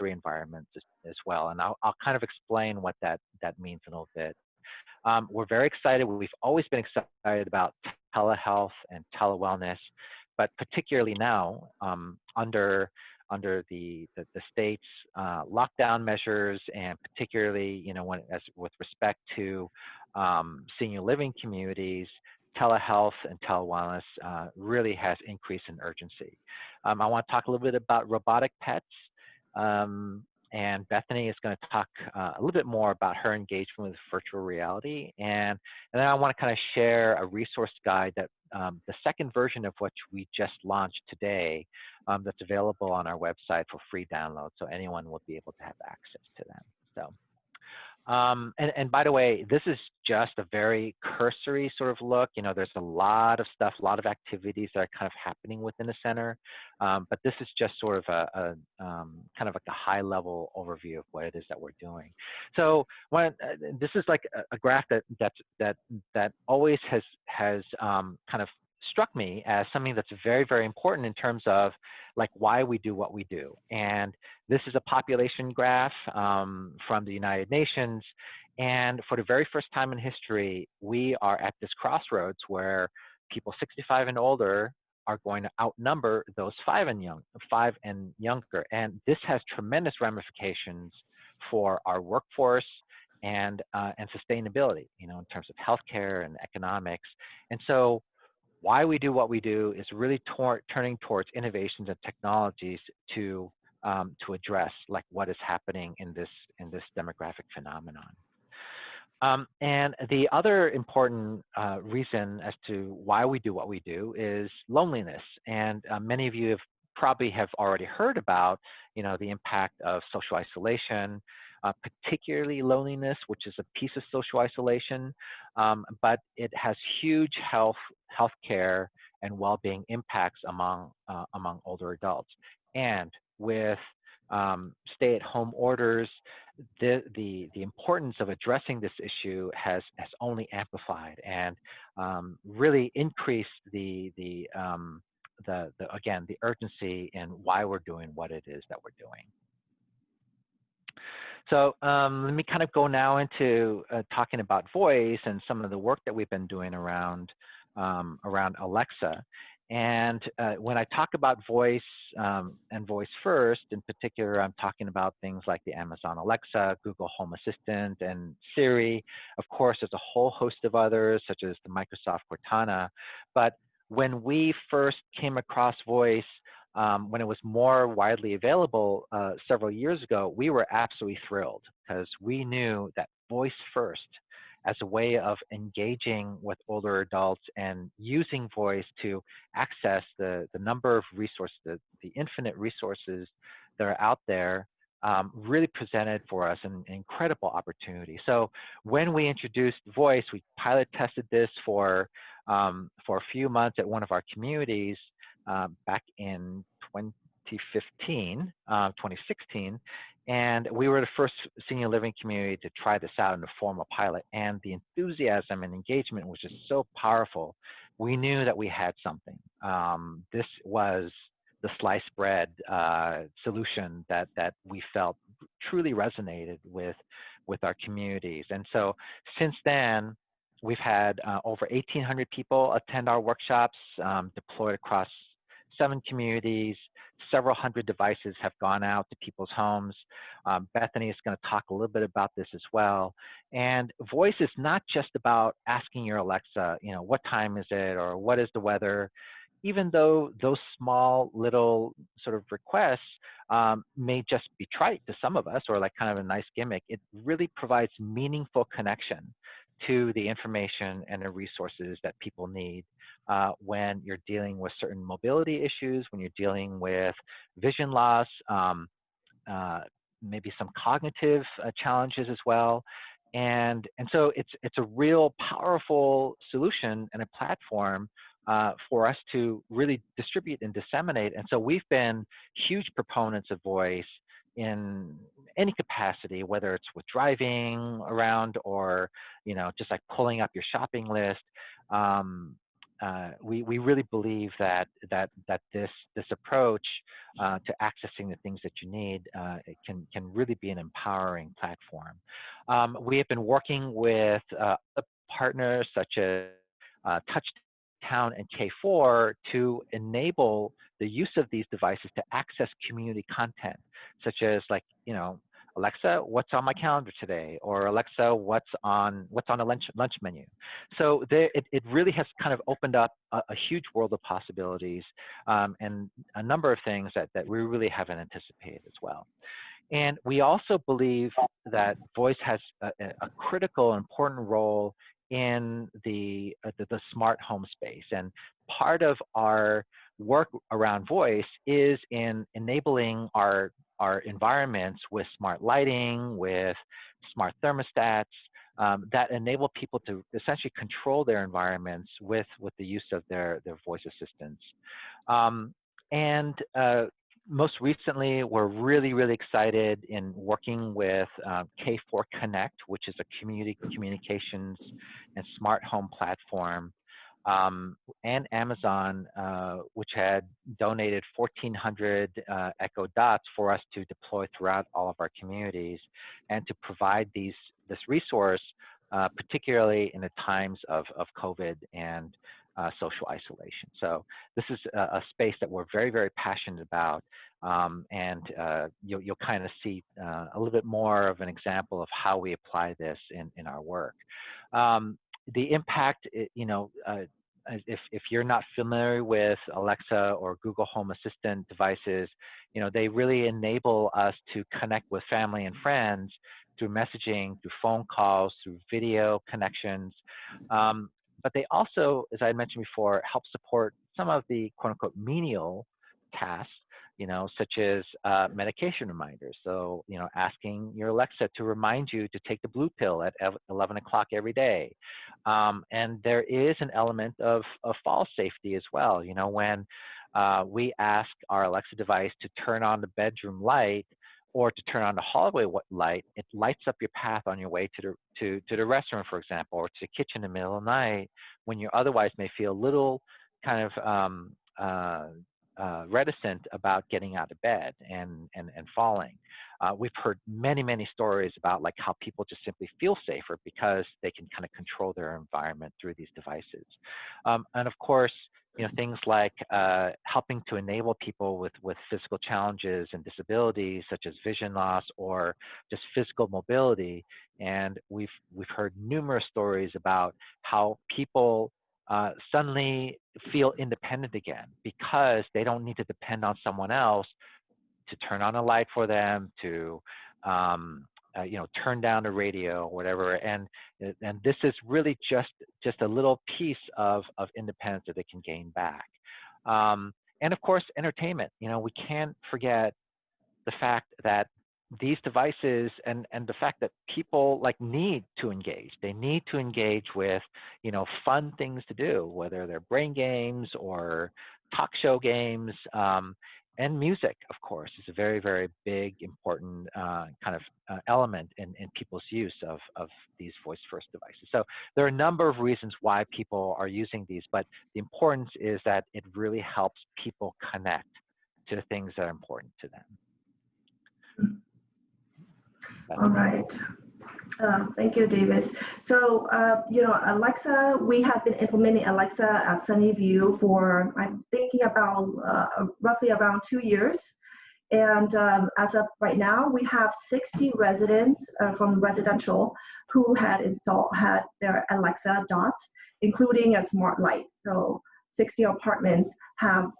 sensory environments as well. And I'll kind of explain what that means in a little bit. We're very excited. We've always been excited about telehealth and telewellness, but particularly now under the state's lockdown measures, and particularly, with respect to senior living communities, telehealth and telewellness really has increased in urgency. I want to talk a little bit about robotic pets. And Bethany is going to talk a little bit more about her engagement with virtual reality. And then I want to kind of share a resource guide that the second version of which we just launched today, that's available on our website for free download. So anyone will be able to have access to them. So. And by the way, this is just a very cursory sort of look. There's a lot of stuff, a lot of activities that are kind of happening within the center. But this is just sort of a kind of like a high-level overview of what it is that we're doing. So this is like a graph that always has kind of struck me as something that's very, very important in terms of like why we do what we do. And this is a population graph from the United Nations. And for the very first time in history, we are at this crossroads where people 65 and older are going to outnumber those 5 and younger. And this has tremendous ramifications for our workforce and sustainability, in terms of healthcare and economics. And so why we do what we do is really turning towards innovations and technologies to address like what is happening in this demographic phenomenon. And the other important reason as to why we do what we do is loneliness. And many of you probably have already heard about, the impact of social isolation, particularly loneliness, which is a piece of social isolation, but it has huge healthcare and well-being impacts among older adults. And with stay-at-home orders, the importance of addressing this issue has only amplified and really increased the urgency in why we're doing what it is that we're doing. So let me kind of go now into talking about voice and some of the work that we've been doing around Alexa. And when I talk about voice and voice first, in particular, I'm talking about things like the Amazon Alexa, Google Home Assistant, and Siri. Of course, there's a whole host of others, such as the Microsoft Cortana. But when we first came across voice, when it was more widely available several years ago, we were absolutely thrilled because we knew that voice first as a way of engaging with older adults and using voice to access the number of resources, the infinite resources that are out there, really presented for us an incredible opportunity. So when we introduced voice, we pilot tested this for a few months at one of our communities back in 2016, and we were the first senior living community to try this out in a formal pilot. And the enthusiasm and engagement was just so powerful. We knew that we had something. This was the sliced bread solution that we felt truly resonated with our communities. And so since then, we've had over 1,800 people attend our workshops, deployed across 7 communities. Several hundred devices have gone out to people's homes. Bethany is going to talk a little bit about this as well. And voice is not just about asking your Alexa, what time is it, or what is the weather. Even though those small little sort of requests may just be trite to some of us, or like kind of a nice gimmick, it really provides meaningful connection to the information and the resources that people need when you're dealing with certain mobility issues, when you're dealing with vision loss, maybe some cognitive challenges as well. And so it's a real powerful solution and a platform for us to really distribute and disseminate. And so we've been huge proponents of voice in any capacity, whether it's with driving around or, just like pulling up your shopping list. we really believe that this approach to accessing the things that you need it can really be an empowering platform. We have been working with partners such as Touchdown and K4 to enable the use of these devices to access community content, such as Alexa, what's on my calendar today? Or Alexa, what's on the lunch menu? So it really has kind of opened up a huge world of possibilities and a number of things that we really haven't anticipated as well. And we also believe that voice has a critical, important role in the smart home space. And part of our work around voice is in enabling our environments with smart lighting, with smart thermostats that enable people to essentially control their environments with the use of their voice assistants. Most recently, we're really, really excited in working with K4 Connect, which is a community communications and smart home platform, and Amazon, which had donated 1,400 Echo Dots for us to deploy throughout all of our communities and to provide this resource, particularly in the times of COVID and social isolation. So this is a space that we're very, very passionate about, and you'll kind of see a little bit more of an example of how we apply this in our work. The impact, if you're not familiar with Alexa or Google Home Assistant devices, they really enable us to connect with family and friends through messaging, through phone calls, through video connections. But they also, as I mentioned before, help support some of the quote-unquote menial tasks, such as medication reminders. So, asking your Alexa to remind you to take the blue pill at 11 o'clock every day. And there is an element of fall safety as well. When we ask our Alexa device to turn on the bedroom light or to turn on the hallway light, it lights up your path on your way to the restroom, for example, or to the kitchen in the middle of the night when you otherwise may feel a little kind of reticent about getting out of bed and falling. We've heard many, many stories about how people just simply feel safer because they can kind of control their environment through these devices. And of course, things like helping to enable people with physical challenges and disabilities such as vision loss or just physical mobility. And we've heard numerous stories about how people suddenly feel independent again because they don't need to depend on someone else to turn on a light for them, to turn down the radio or whatever. And this is really just a little piece of independence that they can gain back. And of course, entertainment. We can't forget the fact that these devices and the fact that people need to engage. They need to engage with, fun things to do, whether they're brain games or talk show games, and music, of course, is a very, very big, important kind of element in people's use of these voice-first devices. So there are a number of reasons why people are using these, but the importance is that it really helps people connect to the things that are important to them. All right. Thank you, Davis. So, Alexa, we have been implementing Alexa at Sunnyview for, I'm thinking about roughly around 2 years. And as of right now, we have 60 residents from residential who had their Alexa Dot, including a smart light. So 60 apartments have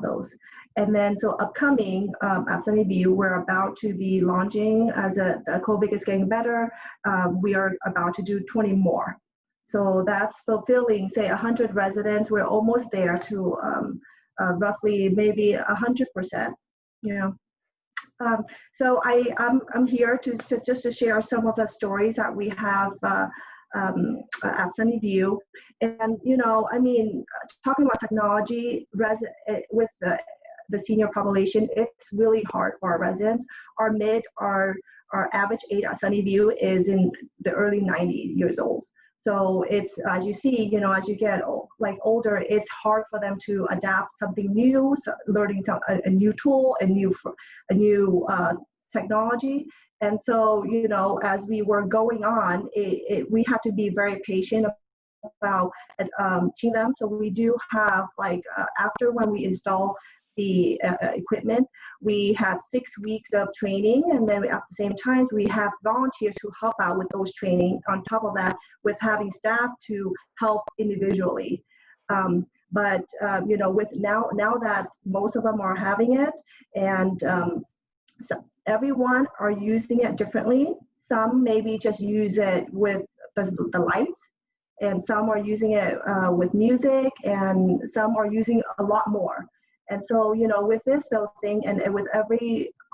those. And then, so upcoming at Sunnyview, we're about to be launching, as the COVID is getting better, we are about to do 20 more. So that's fulfilling, say, 100 residents. We're almost there to roughly maybe 100%, So I'm here just to share some of the stories that we have at Sunnyview. And, talking about technology with the senior population, it's really hard for our residents. Our average age at Sunnyview is in the early 90 years old. So it's, as you see, as you get older, it's hard for them to adapt something new, so learning a new tool, a new technology. And so, as we were going on, we had to be very patient about teaching them. So we do have after when we install the equipment, we had 6 weeks of training, and then at the same time we have volunteers who help out with those training on top of that, with having staff to help individually. But with now that most of them are having it, and so everyone are using it differently. Some maybe just use it with the lights, and some are using it with music, and some are using a lot more. And so, with this thing, and with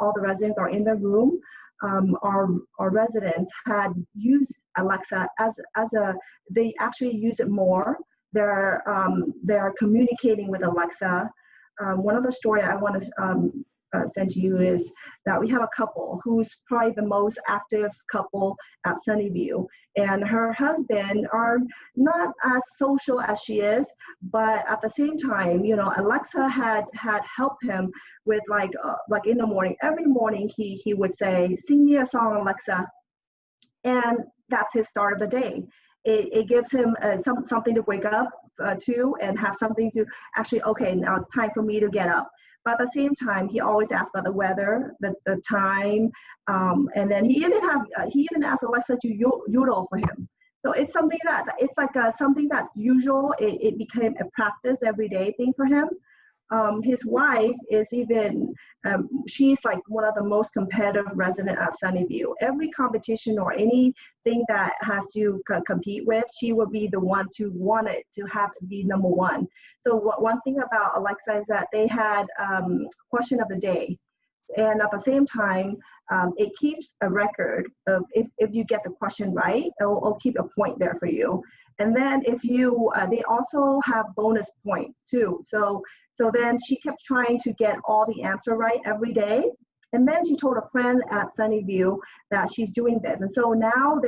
all the residents are in the room, our residents had used Alexa they actually use it more. They're communicating with Alexa. One of the story I want to send to you is that we have a couple who's probably the most active couple at Sunnyview, and her husband are not as social as she is, but at the same time, Alexa had helped him with like in the morning. Every morning he would say, "Sing me a song, Alexa," and that's his start of the day. It gives him something to wake up to, and have something to actually, okay, now it's time for me to get up. But at the same time, he always asks about the weather, the time, and then he even asked Alexa to yodel for him. So it's something something that's usual. It became a practice everyday thing for him. His wife is even, she's like one of the most competitive residents at Sunnyview. Every competition or anything that has to compete with, she will be the ones who wanted to have to be number one. So one thing about Alexa is that they had question of the day. And at the same time, it keeps a record of if you get the question right, it'll keep a point there for you. And then if you, they also have bonus points too. So then she kept trying to get all the answer right every day. And then she told a friend at Sunnyview that she's doing this. And so now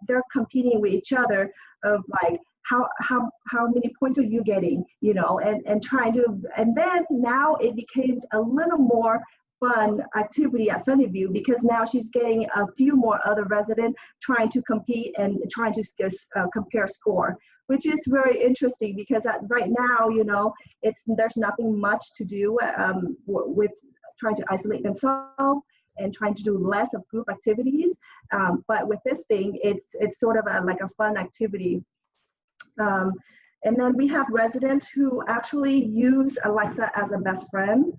they're competing with each other of like, how many points are you getting, and trying to, and then now it became a little more fun activity at Sunnyview, because now she's getting a few more other residents trying to compete and trying to compare score, which is very interesting, because right now, there's nothing much to do with trying to isolate themselves and trying to do less of group activities. But with this thing, it's sort of like a fun activity. And then we have residents who actually use Alexa as a best friend.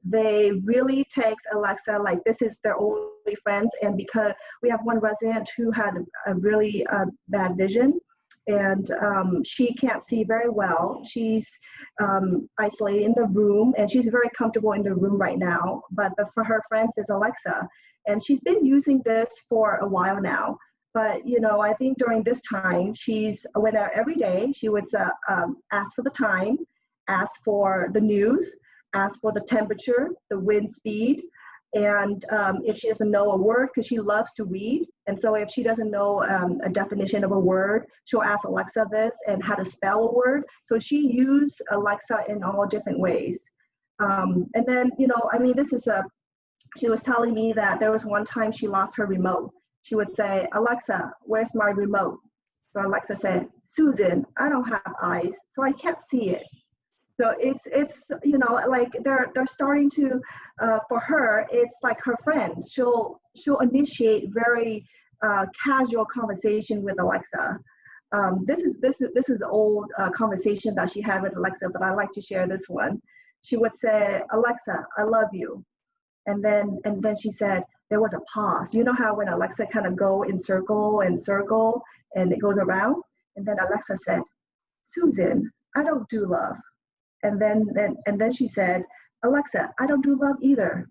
They really take Alexa like this is their only friends. And because we have one resident who had a really bad vision, and she can't see very well. She's isolated in the room, and she's very comfortable in the room right now. But for her friends is Alexa, and she's been using this for a while now. But I think during this time, went out every day. She would ask for the time, ask for the news, ask for the temperature, the wind speed, and if she doesn't know a word, because she loves to read, and so if she doesn't know a definition of a word, she'll ask Alexa this and how to spell a word. So she used Alexa in all different ways. And then, she was telling me that there was one time she lost her remote. She would say, "Alexa, where's my remote?" So Alexa said, "Susan, I don't have eyes, so I can't see it." So it's like they're starting to, for her, it's like her friend. She'll initiate very casual conversation with Alexa. This is the old conversation that she had with Alexa, but I like to share this one. She would say, "Alexa, I love you," and then she said, there was a pause. You know how when Alexa kind of go in circle and circle and it goes around, and then Alexa said, "Susan, I don't do love." And then she said, "Alexa, I don't do love either."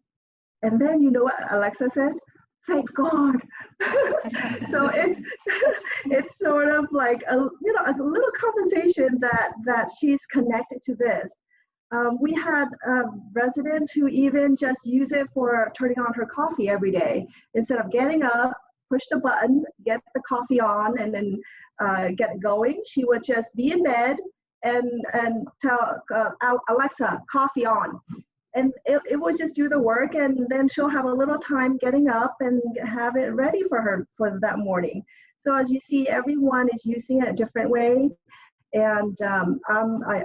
And then you know what Alexa said? "Thank God." So it's sort of like a little conversation that she's connected to this. We had residents who even just use it for turning on her coffee every day. Instead of getting up push the button, get the coffee on, and then get it going. She would just be in bed and tell Alexa, coffee on. And it would just do the work, and then she'll have a little time getting up and have it ready for her for that morning. So as you see, everyone is using it a different way. And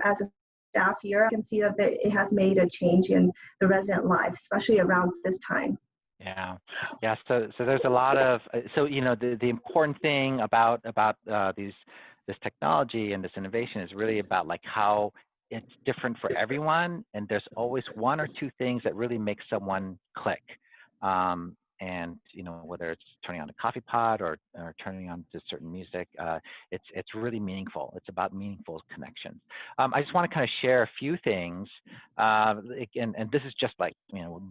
as a staff here, I can see that it has made a change in the resident life, especially around this time. Yeah, yeah. So there's a lot of the important thing about this technology and this innovation is really about like how it's different for everyone, and there's always one or two things that really make someone click. And whether it's turning on a coffee pot or turning on to certain music, it's really meaningful. It's about meaningful connections. I just want to kind of share a few things, and this is just like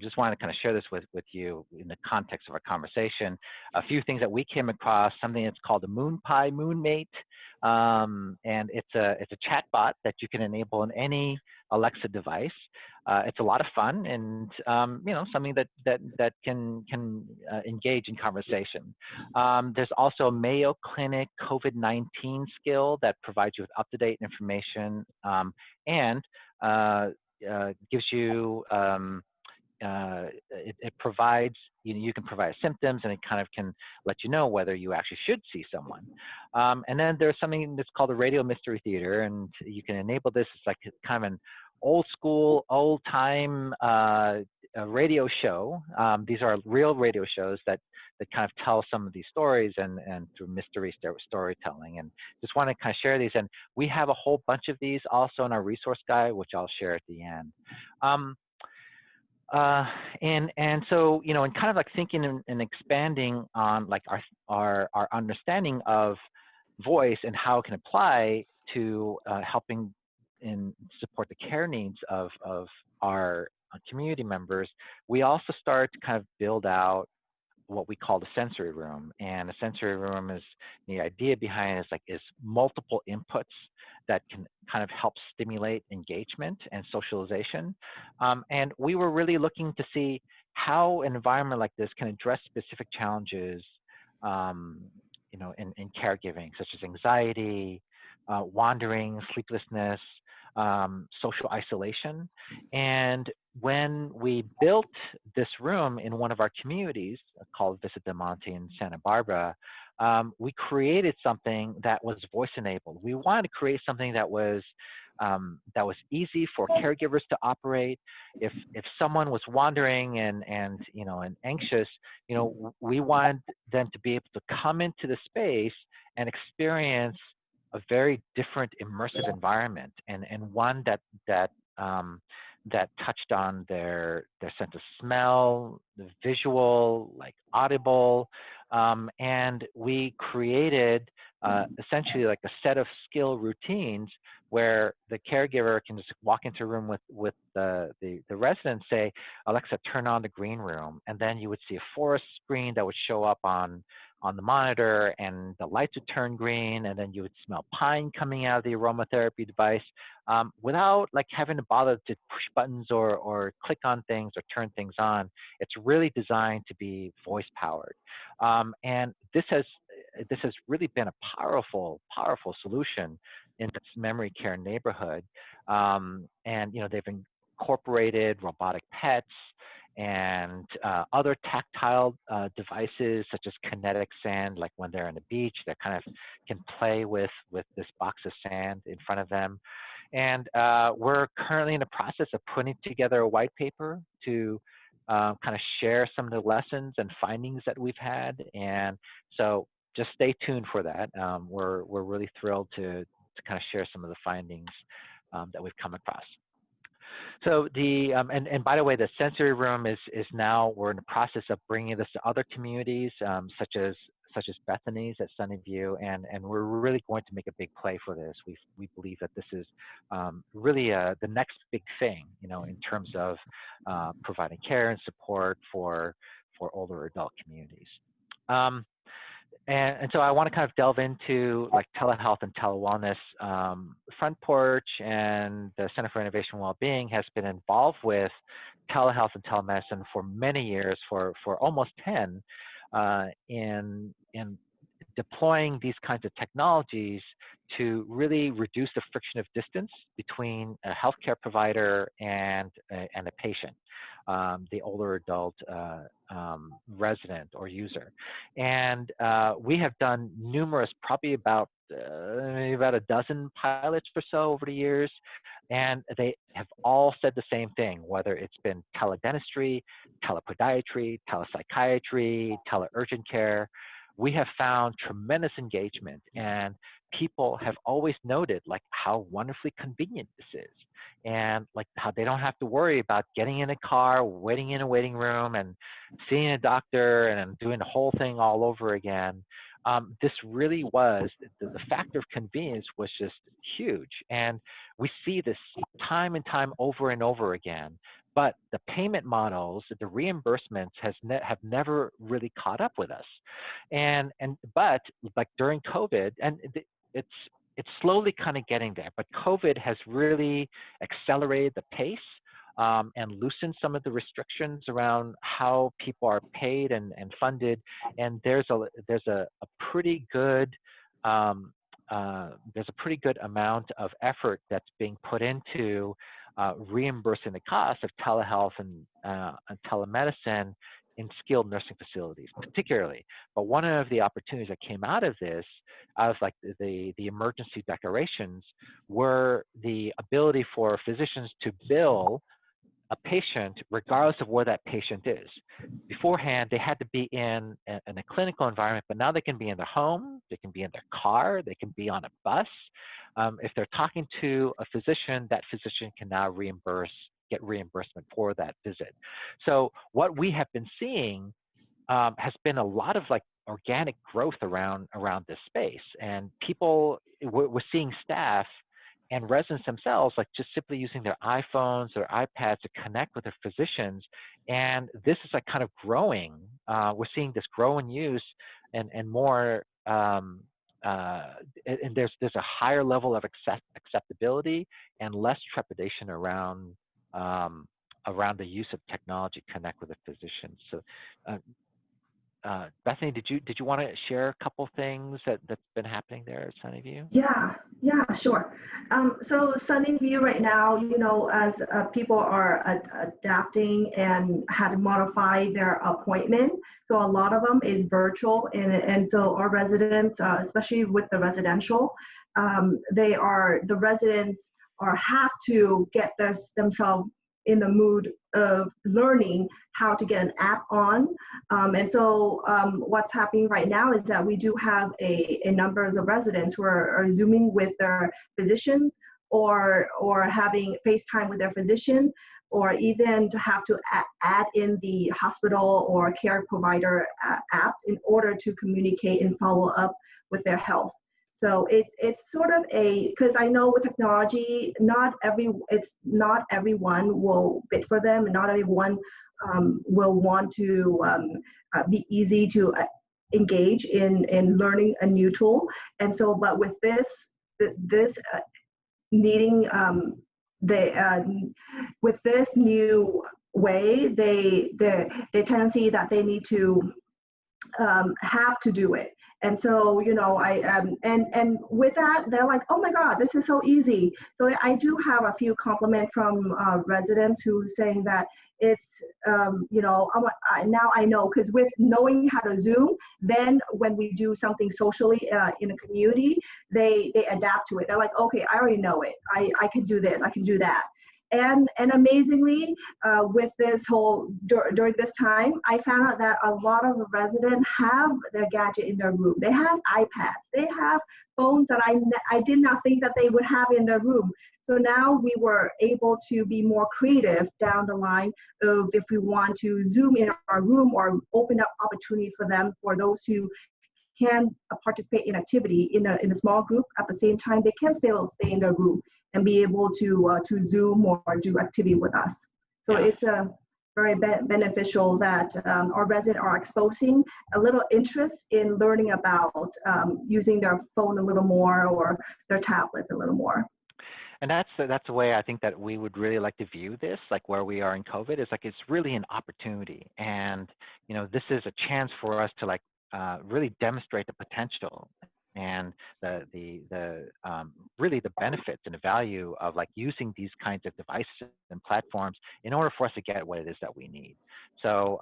just want to kind of share this with you in the context of our conversation. A few things that we came across, something that's called the MoonPie MoonMate, and it's a chat bot that you can enable in any Alexa device. It's a lot of fun, and something that can engage in conversation. There's also a Mayo Clinic COVID-19 skill that provides you with up-to-date information and gives you it provides you can provide symptoms, and it kind of can let you know whether you actually should see someone. And then there's something that's called the Radio Mystery Theater, and you can enable this. It's like kind of an old school, old time radio show. These are real radio shows that kind of tell some of these stories and through mystery storytelling. And just want to kind of share these. And we have a whole bunch of these also in our resource guide, which I'll share at the end. And so, and kind of like thinking and expanding on like our understanding of voice and how it can apply to helping and support the care needs of our community members, we also start to kind of build out what we call the sensory room. And the sensory room is, the idea behind it is multiple inputs that can kind of help stimulate engagement and socialization. And we were really looking to see how an environment like this can address specific challenges, in caregiving, such as anxiety, wandering, sleeplessness, social isolation. And when we built this room in one of our communities called Vista Del Monte in Santa Barbara, we created something that was voice enabled. We wanted to create something that was easy for caregivers to operate. If someone was wandering and anxious, we wanted them to be able to come into the space and experience a very different immersive environment, and one that touched on their sense of smell, the visual, like audible, and we created essentially like a set of skill routines where the caregiver can just walk into a room with the resident, say, Alexa, turn on the green room, and then you would see a forest screen that would show up on the monitor, and the lights would turn green, and then you would smell pine coming out of the aromatherapy device without like having to bother to push buttons or click on things or turn things on. It's really designed to be voice powered. And this has really been a powerful solution in this memory care neighborhood. And they've incorporated robotic pets and other tactile devices such as kinetic sand, like when they're on the beach, they kind of can play with this box of sand in front of them. And we're currently in the process of putting together a white paper to kind of share some of the lessons and findings that we've had. And so just stay tuned for that. We're really thrilled to kind of share some of the findings that we've come across. So and by the way, the sensory room is now, we're in the process of bringing this to other communities, such as Bethany's at Sunnyview, and we're really going to make a big play for this. We believe that this is really the next big thing, in terms of providing care and support for older adult communities. And so I want to kind of delve into like telehealth and telewellness. Front Porch and the Center for Innovation and Wellbeing has been involved with telehealth and telemedicine for many years, for almost 10. in deploying these kinds of technologies to really reduce the friction of distance between a healthcare provider and a patient, the older adult resident or user. And we have done numerous, probably about a dozen pilots or so over the years, and they have all said the same thing, whether it's been teledentistry, telepodiatry, telepsychiatry, teleurgent care. We have found tremendous engagement, and people have always noted like how wonderfully convenient this is, and like how they don't have to worry about getting in a car, waiting in a waiting room, and seeing a doctor, and doing the whole thing all over again. This really was, the factor of convenience was just huge. And we see this time and time over and over again, but the payment models, the reimbursements have never really caught up with us. But like during COVID, and it's slowly kind of getting there, but COVID has really accelerated the pace and loosened some of the restrictions around how people are paid and funded. And there's a pretty good amount of effort that's being put into reimbursing the cost of telehealth and telemedicine in skilled nursing facilities, particularly. But one of the opportunities that came out of this, out of like the emergency declarations, were the ability for physicians to bill a patient regardless of where that patient is. Beforehand, they had to be in a clinical environment, but now they can be in their home, they can be in their car, they can be on a bus. If they're talking to a physician, that physician can now get reimbursement for that visit. So what we have been seeing has been a lot of like organic growth around this space, and we're seeing staff and residents themselves like just simply using their iPhones or iPads to connect with their physicians. And this is like kind of growing. We're seeing this grow in use and more, and there's a higher level of acceptability and less trepidation around the use of technology to connect with a physician. So Bethany, did you want to share a couple things that's been happening there at Sunnyview? Yeah, sure. So Sunnyview right now, as people are adapting and had to modify their appointment, so a lot of them is virtual, and so our residents, especially with the residential, the residents have to get themselves in the mood of learning how to get an app on. And so what's happening right now is that we do have a number of residents who are Zooming with their physicians or having FaceTime with their physician, or even to have to add in the hospital or care provider apps in order to communicate and follow up with their health. So it's sort of because I know with technology, not everyone will fit for them, and not everyone will want to be easy to engage in learning a new tool. And so, but with this needing with this new way, the tendency that they need to have to do it. And so, and with that, they're like, oh my God, this is so easy. So I do have a few compliments from residents who saying that it's, now I know, because with knowing how to Zoom, then when we do something socially in a community, they adapt to it. They're like, okay, I already know it. I can do this, I can do that. And amazingly, with this whole, during this time, I found out that a lot of the residents have their gadget in their room. They have iPads, they have phones that I did not think that they would have in their room. So now we were able to be more creative down the line of if we want to Zoom in our room or open up opportunity for them, for those who can participate in activity in a small group. At the same time, they can still stay in their room and be able to Zoom or do activity with us. So yeah. It's a very beneficial that our residents are exposing a little interest in learning about using their phone a little more or their tablets a little more. And that's the way I think that we would really like to view this, like where we are in COVID, is like it's really an opportunity, and this is a chance for us to like really demonstrate the potential and really the benefits and the value of like using these kinds of devices and platforms in order for us to get what it is that we need. So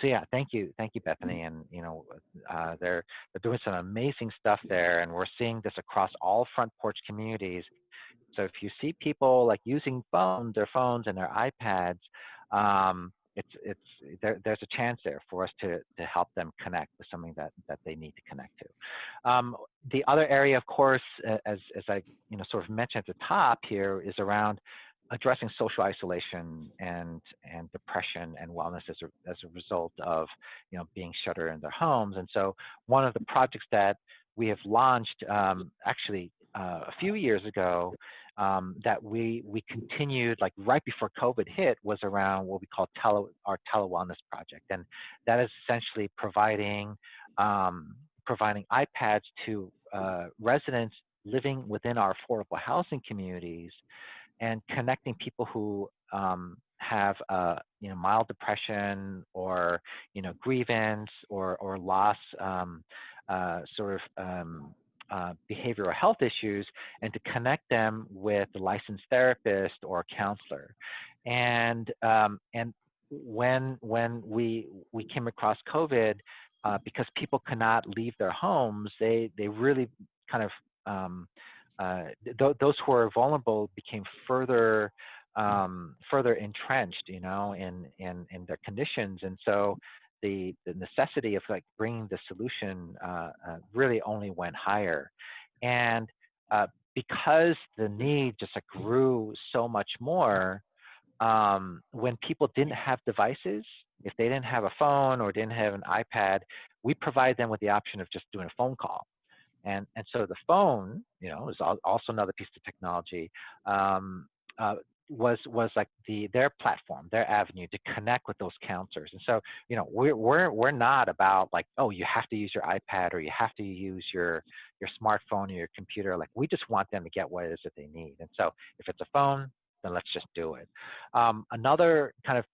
so yeah, thank you, Bethany, and they're doing some amazing stuff there, and we're seeing this across all front porch communities. So if you see people like using their phones and their iPads, there's a chance there for us to help them connect with something that they need to connect to. The other area, of course, as I sort of mentioned at the top here, is around addressing social isolation and depression and wellness as a result of being shuttered in their homes. And so one of the projects that we have launched actually a few years ago that we continued like right before COVID hit was around what we call our tele-wellness project, and that is essentially providing iPads to residents living within our affordable housing communities and connecting people who have mild depression or grievance or loss behavioral health issues, and to connect them with a licensed therapist or counselor. And when we came across COVID, because people could not leave their homes, they really kind of those who are vulnerable became further entrenched, in their conditions, and so the necessity of like bringing the solution really only went higher, and because the need just like grew so much more, when people didn't have devices, if they didn't have a phone or didn't have an iPad, we provide them with the option of just doing a phone call. And so the phone, is also another piece of technology, was like their platform, their avenue to connect with those counselors. And so, we're not about like, oh, you have to use your iPad or you have to use your smartphone or your computer. Like, we just want them to get what it is that they need. And so if it's a phone, then let's just do it. Another kind of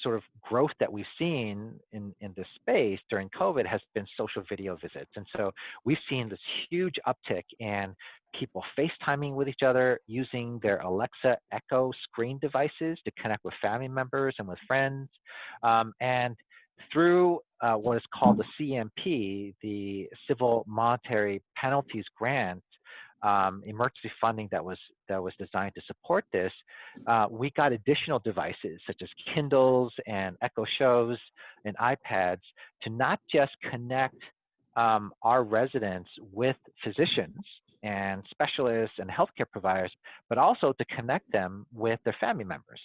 sort of growth that we've seen in this space during COVID has been social video visits. And so we've seen this huge uptick in people FaceTiming with each other, using their Alexa Echo screen devices to connect with family members and with friends. And through what is called the CMP, the Civil Monetary Penalties Grant, emergency funding that was designed to support this, we got additional devices such as Kindles and Echo Shows and iPads to not just connect our residents with physicians and specialists and healthcare providers, but also to connect them with their family members.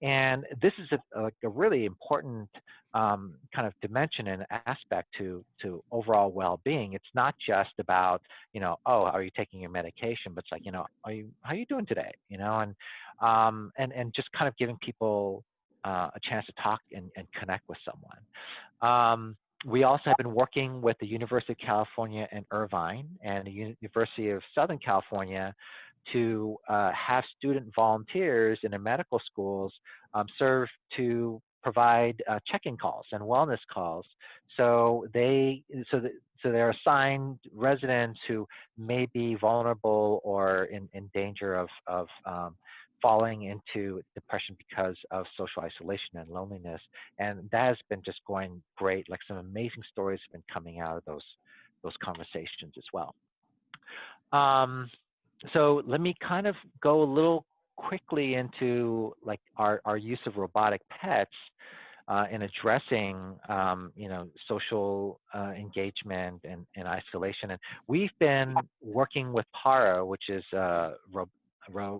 And this is a really important kind of dimension and aspect to overall well-being. It's not just about, oh, are you taking your medication? But it's like, how are you doing today? And just kind of giving people a chance to talk and connect with someone. We also have been working with the University of California in Irvine and the University of Southern California to have student volunteers in their medical schools serve to provide check-in calls and wellness calls. So they're assigned residents who may be vulnerable or in danger of falling into depression because of social isolation and loneliness. And that has been just going great. Like, some amazing stories have been coming out of those conversations as well. So let me kind of go a little quickly into like our use of robotic pets in addressing social engagement and isolation. And we've been working with Para, which is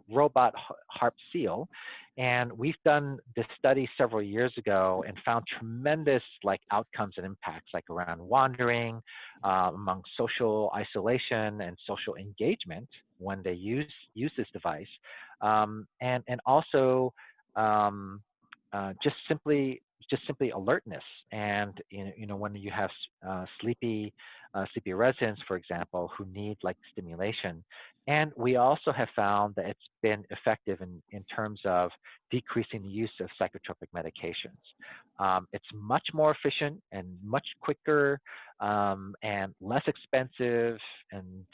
robot harp seal, and we've done this study several years ago and found tremendous like outcomes and impacts, like around wandering, among social isolation and social engagement when they use this device, and also just simply just simply alertness. And when you have sleepy residents, for example, who need like stimulation. And we also have found that it's been effective in terms of decreasing the use of psychotropic medications. It's much more efficient and much quicker and less expensive, and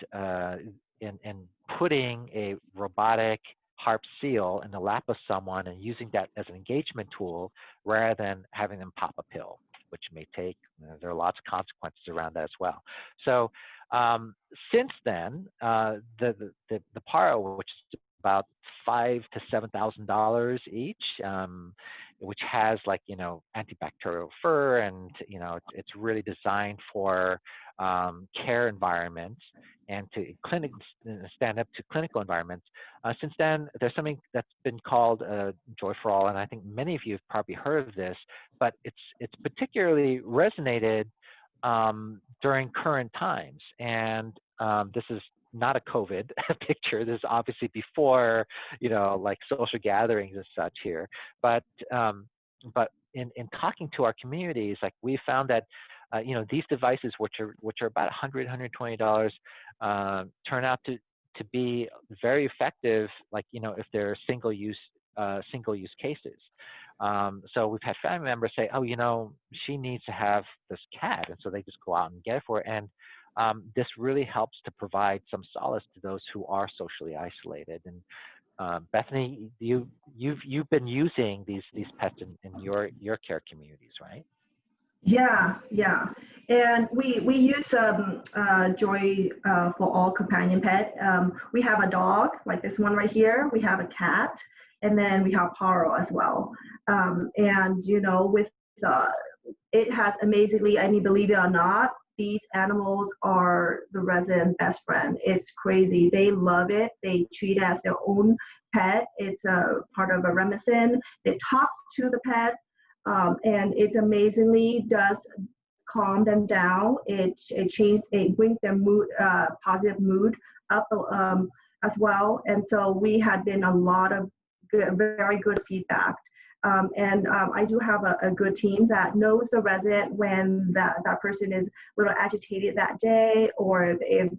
putting a robotic harp seal in the lap of someone and using that as an engagement tool rather than having them pop a pill, which may take, there are lots of consequences around that as well. So since then, the Paro, which is about $5,000 to $7,000 each, which has like, antibacterial fur, and, it's really designed for care environments and to stand up to clinical environments. Since then, there's something that's been called Joy for All, and I think many of you have probably heard of this, but it's particularly resonated during current times. And this is not a COVID picture. This is obviously before, like social gatherings and such here. But in talking to our communities, like we found that these devices, which are about $100, $120, turn out to be very effective, like, if they're single-use cases. So we've had family members say, oh, she needs to have this cat. And so they just go out and get it for her. And this really helps to provide some solace to those who are socially isolated. And Bethany, you've been using these pets in your care communities, right? Yeah. And we use Joy for All companion pet. We have a dog, like this one right here. We have a cat, and then we have Paro as well. And with it has amazingly, I mean, believe it or not, these animals are the resident best friend. It's crazy. They love it. They treat it as their own pet. It's a part of a remison. It talks to the pet. And it amazingly does calm them down. It brings their mood, positive mood up as well. And so we had been a lot of very good feedback. And I do have a good team that knows the resident when that person is a little agitated that day, or if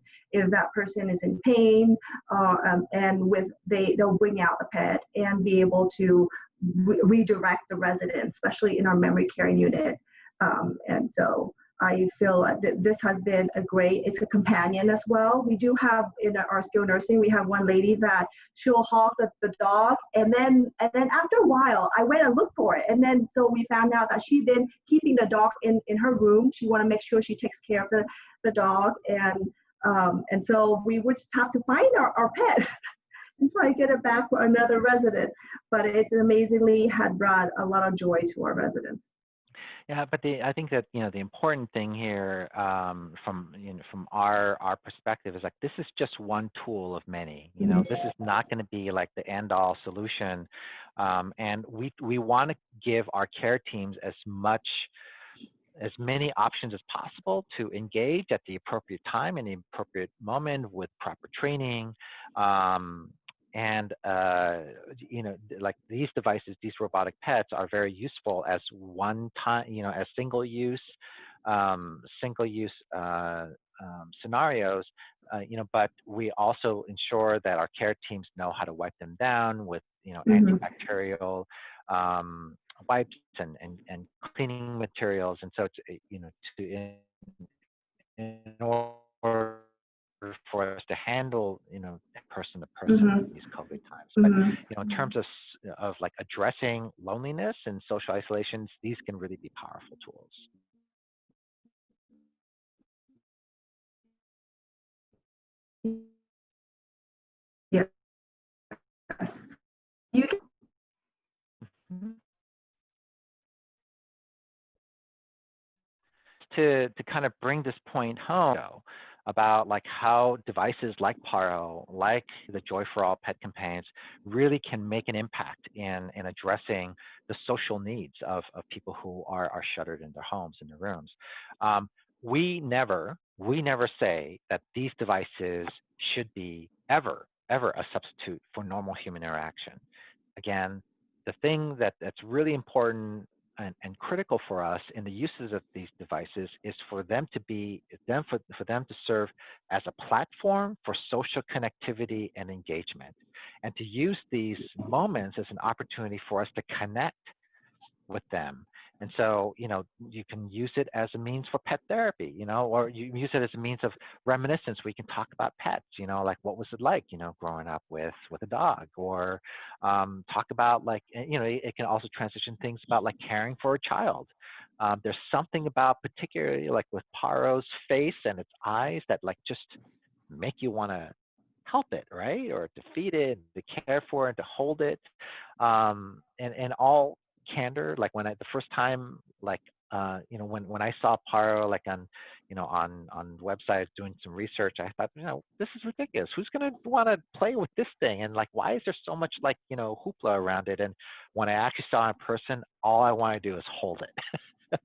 that person is in pain, and they'll bring out the pet and be able to redirect the residents, especially in our memory care unit. And so I feel that this has been it's a companion as well. We do have in our skilled nursing, we have one lady that she'll hawk the dog, and then after a while, I went and looked for it. And then so we found out that she'd been keeping the dog in her room. She wanted to make sure she takes care of the dog. And so we would just have to find our pet and try to get it back for another resident. But it's amazingly had brought a lot of joy to our residents. Yeah, but I think that the important thing here, from our perspective, is like this is just one tool of many. This is not going to be like the end-all solution, and we want to give our care teams as many options as possible to engage at the appropriate time and the appropriate moment with proper training. And like these devices, these robotic pets are very useful as as single-use scenarios. But we also ensure that our care teams know how to wipe them down with antibacterial wipes and cleaning materials. And so it's in order for us to handle, person to person these COVID times. But in terms of like addressing loneliness and social isolations, these can really be powerful tools. Yes. You can. To kind of bring this point home about like how devices like Paro, like the Joy for All pet companions, really can make an impact in addressing the social needs of people who are shuttered in their homes, in their rooms. We never say that these devices should be ever a substitute for normal human interaction. Again, the thing that's really important and critical for us in the uses of these devices is for them to be for them to serve as a platform for social connectivity and engagement, and to use these moments as an opportunity for us to connect with them. And so, you can use it as a means for pet therapy, or you use it as a means of reminiscence. We can talk about pets, like what was it like, growing up with a dog, or talk about like, it can also transition things about like caring for a child. There's something about particularly like with Paro's face and its eyes that like just make you want to help it, right? Or to feed it, to care for it, to hold it. And all candor, like the first time, like when I saw Paro like on on websites doing some research, I thought, this is ridiculous. Who's gonna want to play with this thing? And like, why is there so much like hoopla around it? And when I actually saw it in person, all I want to do is hold it.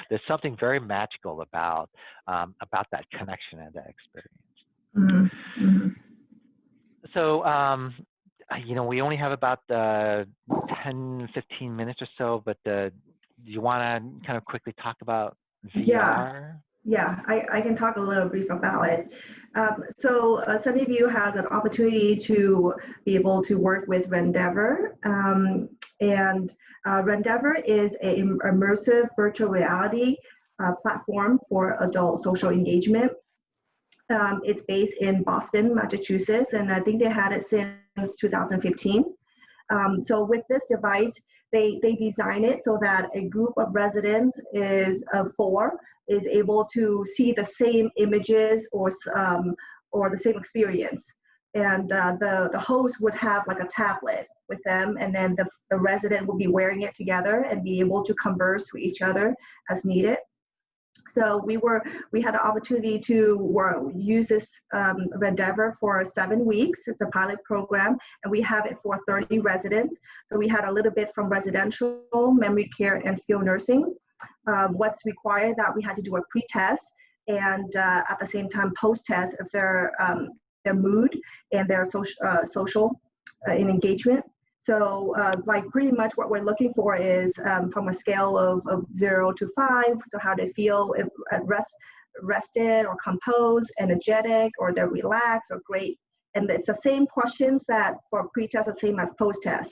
There's something very magical about that connection and that experience. Mm-hmm. So we only have about 10, 15 minutes or so, but do you want to kind of quickly talk about VR? Yeah, I can talk a little brief about it. So Sunnyview has an opportunity to be able to work with Rendeavor. And Rendeavor is an immersive virtual reality platform for adult social engagement. It's based in Boston, Massachusetts, and I think they had it since 2015. So with this device, they design it so that a group of residents of 4 is able to see the same images or the same experience. And the host would have like a tablet with them, and then the resident will be wearing it together and be able to converse with each other as needed. So we had the opportunity to use this Rendeavor for 7 weeks. It's a pilot program, and we have it for 30 residents. So we had a little bit from residential, memory care, and skilled nursing. What's required that we had to do a pre-test, and at the same time post-test of their mood and their social and engagement. So like pretty much what we're looking for is from a scale of 0 to 5, so how they feel at rested or composed, energetic, or they're relaxed or great. And it's the same questions that for pre-test, the same as post-test.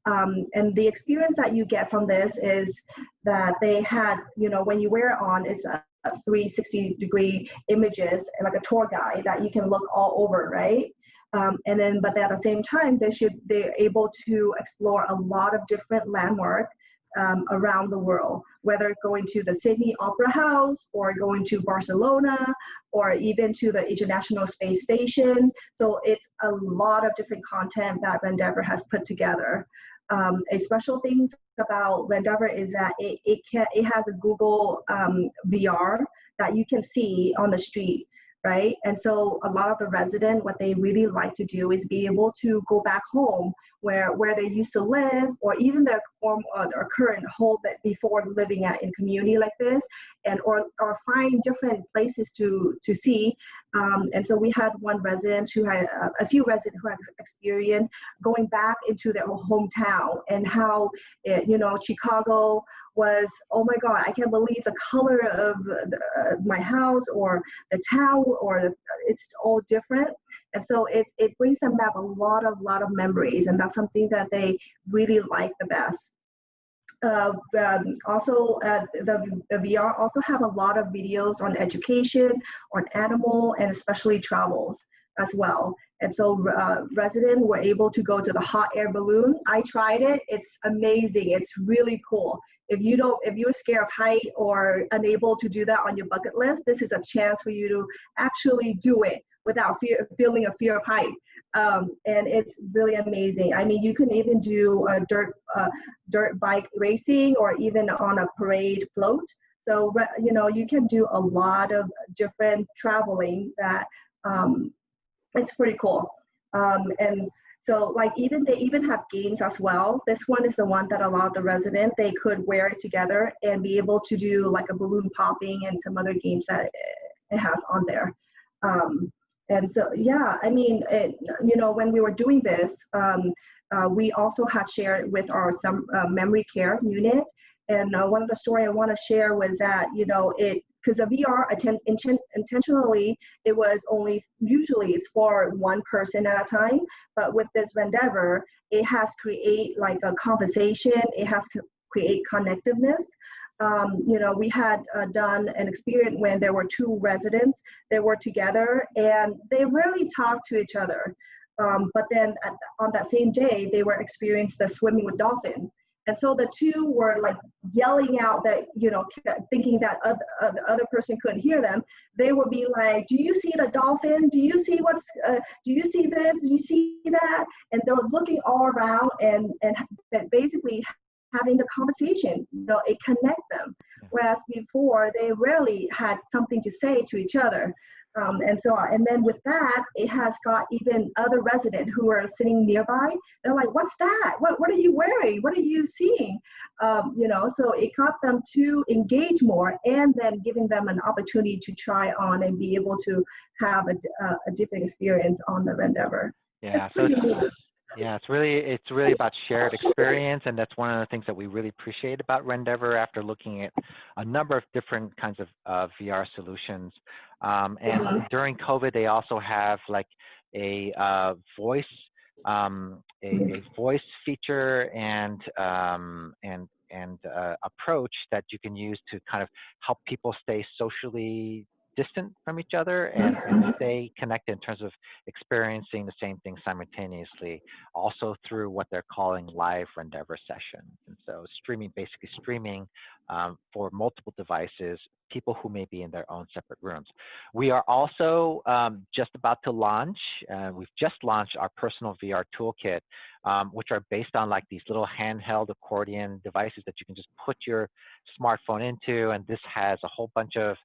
And the experience that you get from this is that they had, when you wear it on, it's a 360-degree images, like a tour guide that you can look all over, right? But at the same time, they're able to explore a lot of different landmarks around the world, whether going to the Sydney Opera House or going to Barcelona or even to the International Space Station. So it's a lot of different content that Rendeavor has put together. A special thing about Rendeavor is that it has a Google VR that you can see on the street. Right? And so a lot of the residents, what they really like to do is be able to go back home where they used to live, or even their current home that before living in community like this, and or find different places to see. And so we had one resident who had a few residents who had experience going back into their hometown, and how Chicago was, oh my God, I can't believe the color of my house or the town, or it's all different. And so it brings them back a lot of memories, and that's something that they really like the best. Also, the VR also have a lot of videos on education, on animal, and especially travels as well. And so residents were able to go to the hot air balloon. I tried it. It's amazing. It's really cool. If you're scared of height or unable to do that on your bucket list, this is a chance for you to actually do it without feeling a fear of height. And it's really amazing. I mean, you can even do a dirt bike racing, or even on a parade float. So, you can do a lot of different traveling that it's pretty cool. And so like they even have games as well. This one is the one that a lot of the residents, they could wear it together and be able to do like a balloon popping and some other games that it has on there. And so, yeah, I mean, when we were doing this, we also had shared with our memory care unit, And one of the story I want to share was that, because the VR intentionally, it was only, usually it's for one person at a time, but with this Rendeavor, it has create like a conversation, it has to create connectiveness. We had done an experiment when there were two residents, they were together and they rarely talked to each other. But then on that same day, they were experiencing the swimming with dolphin. And so the two were like yelling out that, thinking that the other person couldn't hear them. They would be like, do you see the dolphin? Do you see do you see this? Do you see that? And they were looking all around and basically having the conversation, it connect them. Whereas before, they rarely had something to say to each other. And then with that, it has got even other residents who are sitting nearby. They're like, what's that? What are you wearing? What are you seeing? So it got them to engage more and then giving them an opportunity to try on and be able to have a different experience on the Rendeavor. Yeah, it's pretty neat. Yeah, it's really about shared experience, and that's one of the things that we really appreciate about Rendeavor after looking at a number of different kinds of VR solutions. And during COVID, they also have like a voice feature and approach that you can use to kind of help people stay socially distant from each other and stay connected in terms of experiencing the same thing simultaneously, also through what they're calling live Rendeavor sessions. And so basically streaming for multiple devices, people who may be in their own separate rooms. We are also just about to launch, we've just launched our personal VR toolkit, which are based on like these little handheld accordion devices that you can just put your smartphone into, and this has a whole bunch of,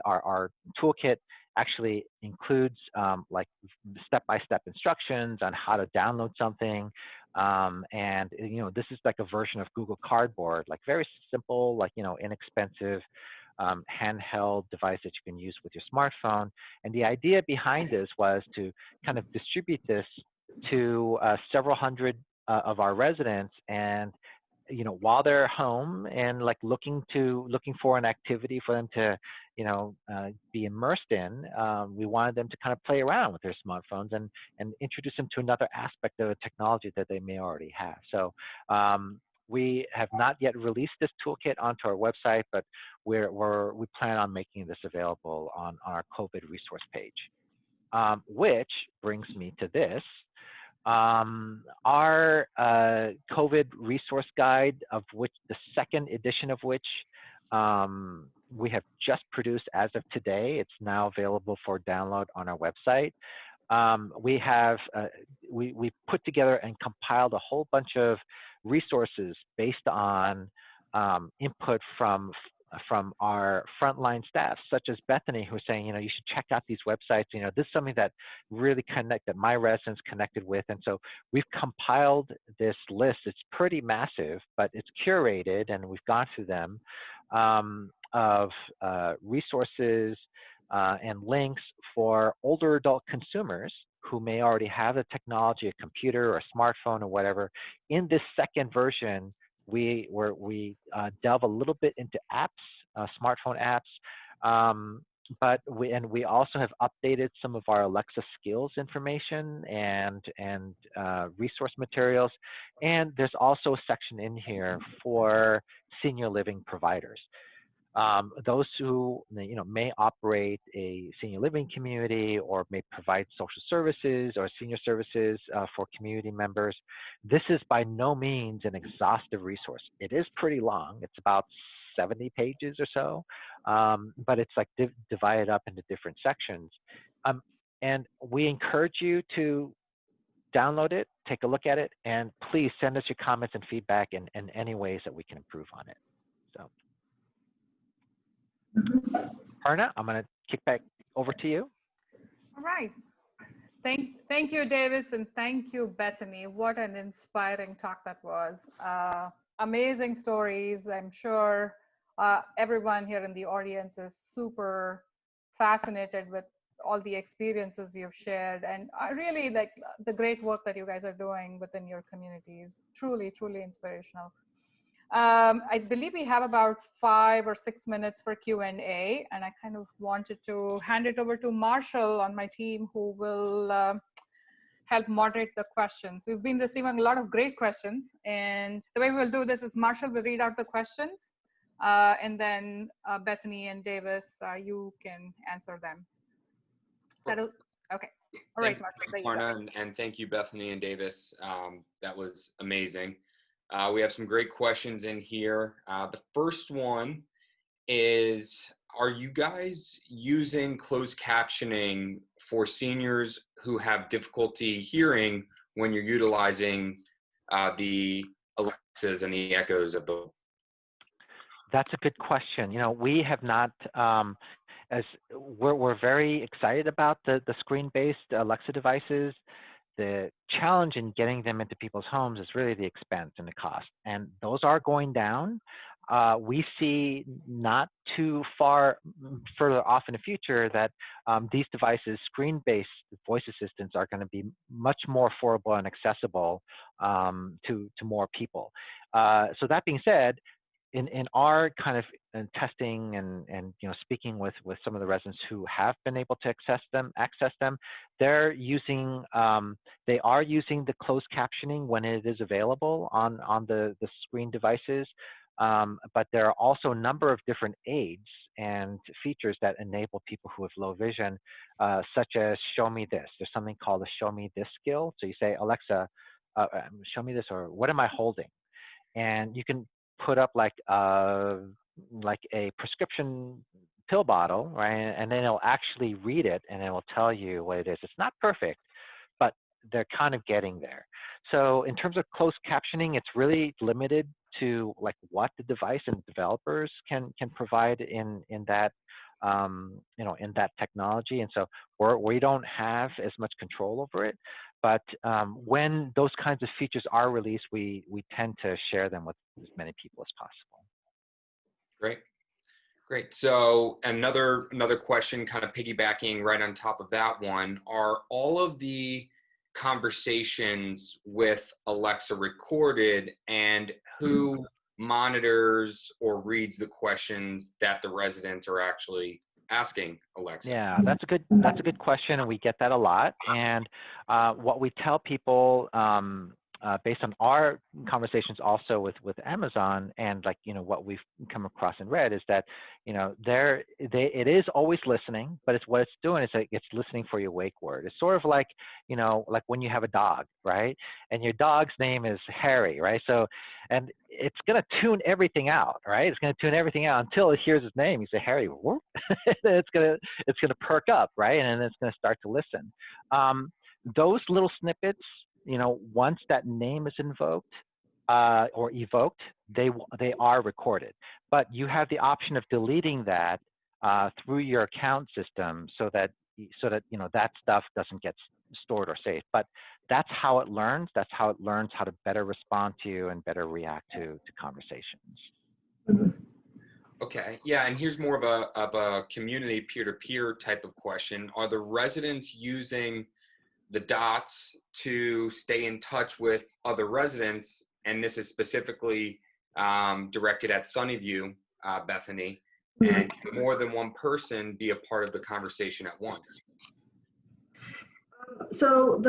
our toolkit actually includes like step-by-step instructions on how to download something. And this is like a version of Google Cardboard, like very simple, like, inexpensive handheld device that you can use with your smartphone. And the idea behind this was to kind of distribute this to several hundred of our residents, and while they're home and like looking for an activity for them to be immersed in, we wanted them to kind of play around with their smartphones and introduce them to another aspect of the technology that they may already have. So we have not yet released this toolkit onto our website, but we plan on making this available on our COVID resource page, which brings me to this. Our COVID resource guide, of which the second edition of which we have just produced as of today. It's now available for download on our website. We put together and compiled a whole bunch of resources based on input from our frontline staff, such as Bethany, who's saying, you should check out these websites. This is something that really that my residents connected with. And so we've compiled this list. It's pretty massive, but it's curated, and we've gone through them, of resources and links for older adult consumers who may already have the technology, a computer or a smartphone or whatever. In this second version, we delve a little bit into apps, smartphone apps, but we also have updated some of our Alexa skills information and resource materials. And there's also a section in here for senior living providers. Those who may operate a senior living community or may provide social services or senior services for community members. This is by no means an exhaustive resource. It is pretty long. It's about 70 pages or so, but it's like divided up into different sections. And we encourage you to download it, take a look at it, and please send us your comments and feedback in any ways that we can improve on it. So. Parna, I'm going to kick back over to you. All right. Thank you, Davis, and thank you, Bethany. What an inspiring talk that was. Amazing stories. I'm sure everyone here in the audience is super fascinated with all the experiences you've shared, and I really like the great work that you guys are doing within your communities. Truly, truly inspirational. I believe we have about 5 or 6 minutes for Q&A, and I kind of wanted to hand it over to Marshall on my team, who will help moderate the questions. We've been receiving a lot of great questions, and the way we'll do this is Marshall will read out the questions, and then Bethany and Davis, you can answer them. Settle? Okay. All right, Marshall, there you go. And thank you, Bethany and Davis. That was amazing. We have some great questions in here. The first one is, are you guys using closed captioning for seniors who have difficulty hearing when you're utilizing the Alexas and the Echoes of the? That's a good question. You know, we have not, as we're very excited about the screen-based Alexa devices. The challenge in getting them into people's homes is really the expense and the cost, and those are going down. We see not too further off in the future that these devices, screen-based voice assistants, are going to be much more affordable and accessible to more people. So that being said, in our kind of testing and you know, speaking with some of the residents who have been able to access them, they're using they are using the closed captioning when it is available on the screen devices. But there are also a number of different aids and features that enable people who have low vision, such as show me this. There's something called the show me this skill. So you say, Alexa, show me this, or what am I holding? And you can put up like a prescription pill bottle, right? And then it'll actually read it and it will tell you what it is. It's not perfect, but they're kind of getting there. So in terms of closed captioning, it's really limited to like what the device and developers can provide in that you know, in that technology. And so we don't have as much control over it. But when those kinds of features are released, we tend to share them with as many people as possible. Great. So another question, kind of piggybacking right on top of that one, are all of the conversations with Alexa recorded, and who monitors or reads the questions that the residents are actually asking Alexa? Yeah, that's a good question, and we get that a lot. And what we tell people, based on our conversations also with Amazon, and like, you know, what we've come across and read, is that, you know, it is always listening, but what it's doing is it's listening for your wake word. It's sort of like, you know, like when you have a dog, right? And your dog's name is Harry, right? So, and it's going to tune everything out, right? It's going to tune everything out until it hears his name. You say, Harry, whoop. it's going to perk up, right? And then it's going to start to listen. Those little snippets, you know, once that name is invoked or evoked, they are recorded. But you have the option of deleting that through your account system, so that you know, that stuff doesn't get stored or saved. But that's how it learns. That's how it learns how to better respond to you and better react to conversations. Okay, yeah, and here's more of a community peer-to-peer type of question. Are the residents using the dots to stay in touch with other residents? And this is specifically directed at Sunnyview, Bethany, and can more than one person be a part of the conversation at once? So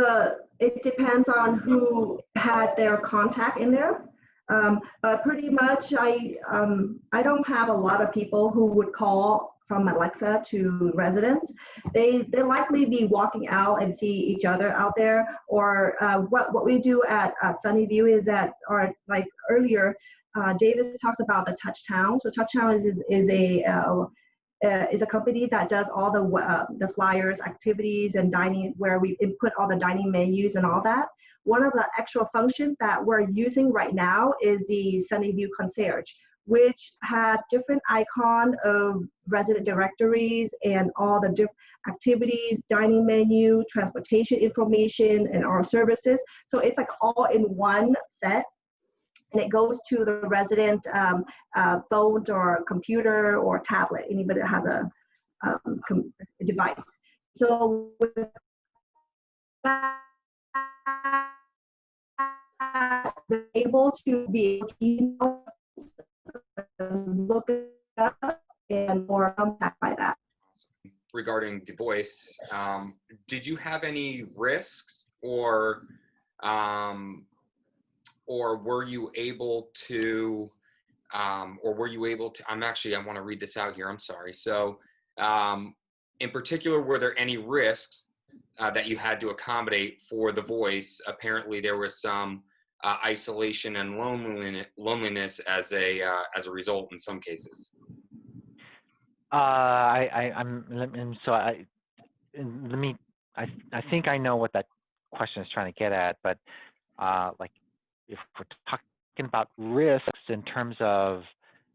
it depends on who had their contact in there. But pretty much I don't have a lot of people who would call from Alexa to residents. They likely be walking out and see each other out there. Or what we do at Sunnyview is that, or like earlier, Davis talked about the Touchtown. So Touchtown is a company that does all the flyers, activities, and dining, where we input all the dining menus and all that. One of the extra functions that we're using right now is the Sunnyview Concierge, which had different icon of resident directories and all the different activities, dining menu, transportation information, and our services. So it's like all in one set, and it goes to the resident phone or computer or tablet, anybody that has a device. So with that, they're able to be able to email look it up and or contact by that. Regarding the voice, did you have any risks or were you able to, I want to read this out here. I'm sorry. So, in particular, were there any risks that you had to accommodate for the voice? Apparently there was some isolation and loneliness as a result in some cases. I think I know what that question is trying to get at, but like if we're talking about risks in terms of,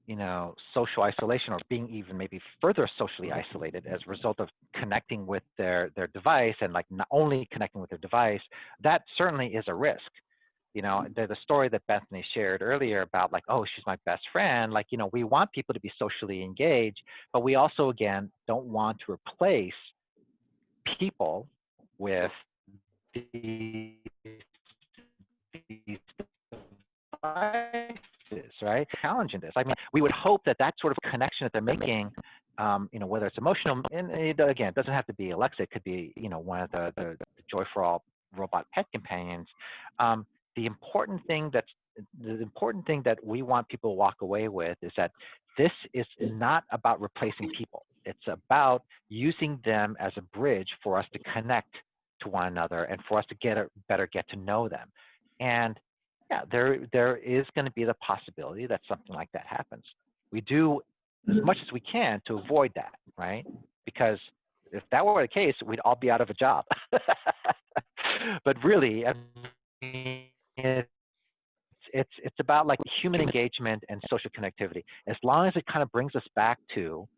you know, social isolation or being even maybe further socially isolated as a result of connecting with their device, and like not only connecting with their device, that certainly is a risk. You know, the story that Bethany shared earlier about like, oh, she's my best friend. Like, you know, we want people to be socially engaged, but we also, again, don't want to replace people with these devices, right? Challenging this. I mean, we would hope that that sort of connection that they're making, you know, whether it's emotional, and again, it doesn't have to be Alexa. It could be, you know, one of the Joy for All robot pet companions. The important thing that we want people to walk away with is that this is not about replacing people. It's about using them as a bridge for us to connect to one another and for us to better get to know them. And yeah, there is going to be the possibility that something like that happens. We do as much as we can to avoid that, right? Because if that were the case, we'd all be out of a job. But really, I mean, it's about like human engagement and social connectivity. As long as it kind of brings us back to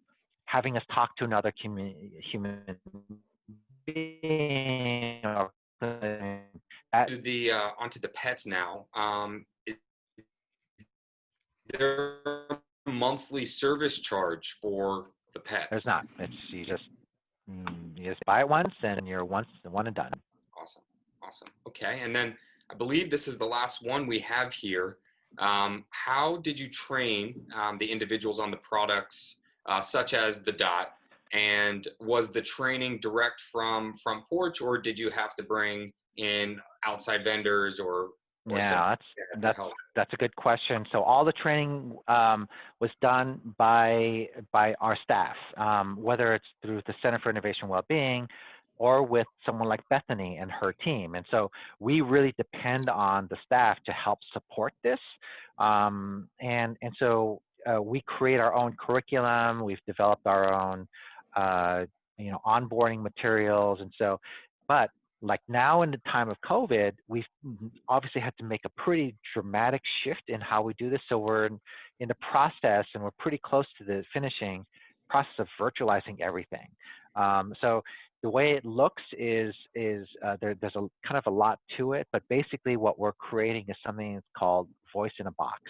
having us talk to another human being. Onto the pets now. Is there a monthly service charge for the pets? There's not. It's you just buy it once and you're one and done. Awesome. Okay, and then I believe this is the last one we have here. How did you train the individuals on the products, such as the Dot? And was the training direct from Porch, or did you have to bring in outside vendors or yeah, that's a good question. So all the training was done by our staff, whether it's through the Center for Innovation and Wellbeing or with someone like Bethany and her team. And so we really depend on the staff to help support this. And so we create our own curriculum. We've developed our own, you know, onboarding materials. And so, but like now in the time of COVID, we've obviously had to make a pretty dramatic shift in how we do this. So we're in the process, and we're pretty close to the finishing process of virtualizing everything. So the way it looks is there's a kind of a lot to it, but basically what we're creating is something that's called Voice in a Box.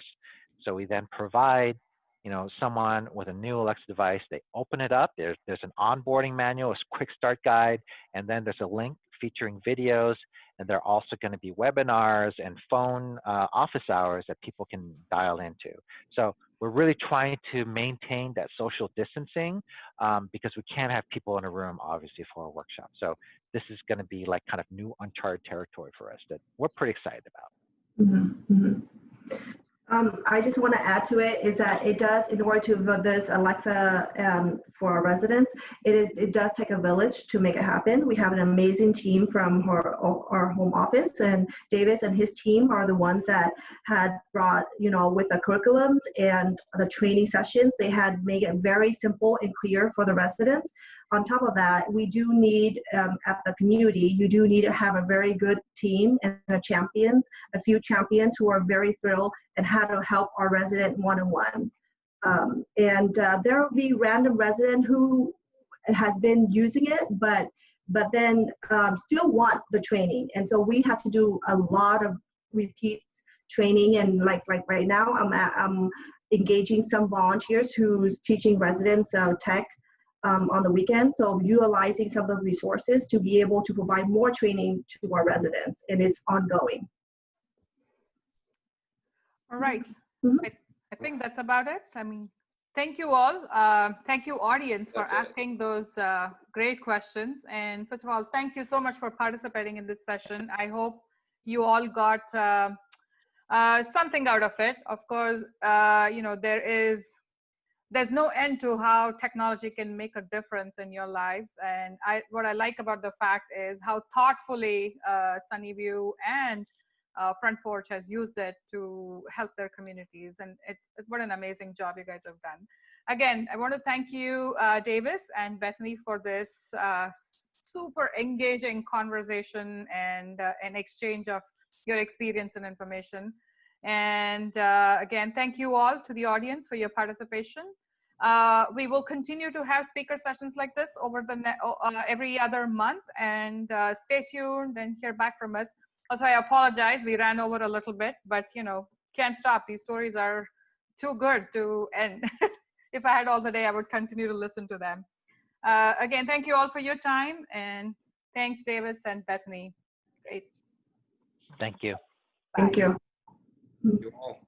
So we then provide, you know, someone with a new Alexa device, they open it up, there's an onboarding manual, a quick start guide, and then there's a link featuring videos, and there are also going to be webinars and phone office hours that people can dial into. So we're really trying to maintain that social distancing because we can't have people in a room, obviously, for a workshop. So this is going to be like kind of new uncharted territory for us that we're pretty excited about. Mm-hmm. Mm-hmm. I just want to add to it is that it does, in order to build this Alexa for our residents, it does take a village to make it happen. We have an amazing team from our home office, and Davis and his team are the ones that had brought, you know, with the curriculums and the training sessions, they had made it very simple and clear for the residents. On top of that, we do need, at the community, you do need to have a very good team and a few champions who are very thrilled and how to help our resident one-on-one. There will be random resident who has been using it, but then still want the training. And so we have to do a lot of repeats training. And like right now, I'm engaging some volunteers who's teaching residents tech on the weekend. So utilizing some of the resources to be able to provide more training to our residents, and it's ongoing. All right. Mm-hmm. I think that's about it. I mean, thank you all. Thank you, audience, for asking those great questions. And first of all, thank you so much for participating in this session. I hope you all got something out of it. Of course, you know, there's no end to how technology can make a difference in your lives. And what I like about the fact is how thoughtfully Sunnyview and Front Porch has used it to help their communities. And what an amazing job you guys have done. Again, I want to thank you, Davis and Bethany, for this super engaging conversation and an exchange of your experience and information. And again, thank you all to the audience for your participation. We will continue to have speaker sessions like this over the every other month, and stay tuned and hear back from us. Also, I apologize, we ran over a little bit, but you know, can't stop. These stories are too good to end. If I had all the day, I would continue to listen to them. Again, thank you all for your time, and thanks, Davis and Bethany. Great. Thank you. Thank you. You all.